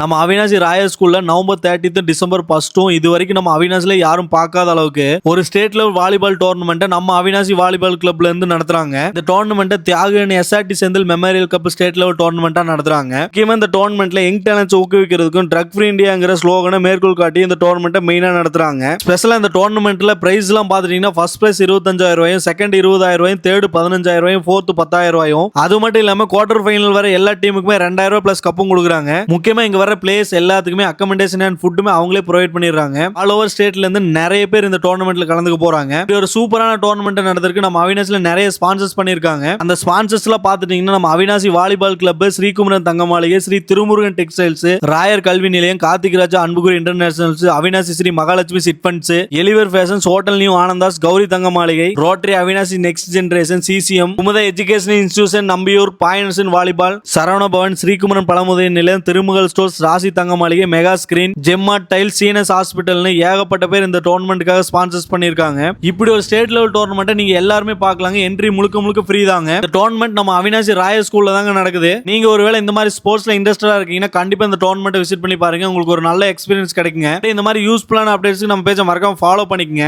நம்ம அவினாசி ராயல் ஸ்கூல்ல November 30 December 1 இது வரைக்கும் நம்ம அவினாசில யாரும் பார்க்காத அளவுக்கு ஒரு ஸ்டேட் லெவல் வாலிபால் டோர்னமெண்ட்டை நம்ம அவினாசி வாலிபால் கிளப்ல இருந்து நடத்துறாங்க. இந்த டோர்னமெண்ட்டை Thiyagarani SRT Senthil memorial cup state level டோர்னமெண்டா நடத்துறாங்க. முக்கியமா இந்த டோர்னமெண்ட்ல யங் டேலண்ட்ஸ் ஊக்குவிக்கிறதுக்கும் ட்ரக் ஃப்ரீ இந்தியாங்கிற ஸ்லோகனை மேற்கோள் காட்டி இந்த டோர்னமெண்ட்டை மெயினா நடத்துறாங்க. ஸ்பெஷலா இந்த டோர்னமெண்ட்ல பிரைஸ் எல்லாம் பாத்துட்டீங்கன்னா ஃபர்ஸ்ட் பிரைஸ் 25,000 ரூபாயும், செகண்ட் 20,000 ரூபாயும், தேர்ட் 15,000 ரூபாயும், ஃபோர்த் 10,000 ரூபாயும். அது மட்டும் இல்லாம குவார்டர் ஃபைனல் வர எல்லா டீமுக்குமே 2,000 ரூபாய் பிளஸ் கப்பும் கொடுக்குறாங்க. முக்கியமா இங்க வர பிளேயர்ஸ் எல்லாத்துக்குமே அக்கமண்டேஷன் அண்ட் ஃபுட்டுமே அவங்களே ப்ரொவைட் பண்ணிடுறாங்க. ஆல் ஓவர் ஸ்டேட்ல இருந்து நிறைய பேர் இந்த டோர்னமெண்ட்ல கலந்துக்க போறாங்க. இது ஒரு சூப்பரான டோர்னமெண்ட் நடந்திருக்கு. நம்ம அவினாசில நிறைய ஸ்பான்சர்ஸ் பண்ணிருக்காங்க. அந்த ஸ்பான்சர்ஸ்லாம் பாத்துட்டீங்கன்னா நம்ம அவினாசி வாலிபால் கிளப், ஸ்ரீகுமரன் தங்க மாளிகை, ஸ்ரீ திருமுருகன் டெக்ஸ்டைல்ஸ், ராயர் கல்வி நிலையம், Karthik Raja Anbukuri internationals, Avinashi Sri Mahalakshmi chit funds, எலிவர் fashions, hotel new Anandas, Gowri தங்க மாளிகை, rotary Avinashi next generation, CCM, Kumuda education institution, Nambiyur, பாயன்ஸ் இன் வாலிபால், சரவண பவன், ஸ்ரீகுமரன் பழமுதிய நிலையம், திருமுகல் ஸ்டோர்ஸ், ராசி தங்க மாளிகை, மெகா ஸ்கிரீன், ஜெம்மா டைல், சீனஸ் ஹாஸ்பிட்டல்னு ஏகப்பட்ட பேர் இந்த டோர்னமெண்ட்டுக்காக ஸ்பான்சர்ஸ் பண்ணிருக்காங்க. இப்படி ஒரு ஸ்டேட் லெவல் டோர்னமெண்ட்டை நீங்க எல்லாருமே பார்க்கலாங்க. என்ட்ரி முழுக்க முழுக்க ஃப்ரீ தாங்க. இந்த டோர்னமெண்ட் நம்ம அவினாசி ராயல் ஸ்கூல்ல தாங்க நடக்குது. நீங்க ஒருவேளை இந்த மாதிரி ஸ்போர்ட்ஸ்ல இன்ட்ரெஸ்டடா இருக்கீங்கன்னா கண்டிப்பா இந்த டோர்னமெண்ட்டை விசிட் பண்ணி பாருங்க. உங்களுக்கு ஒரு நல்ல எக்ஸ்பீரியன்ஸ் கிடைக்குங்க. இந்த மாதிரி யூஸ்ஃபுல்லான அப்டேட்ஸ்க்கு நம்ம பேஜை மறக்காம ஃபாலோ பண்ணிக்கங்க.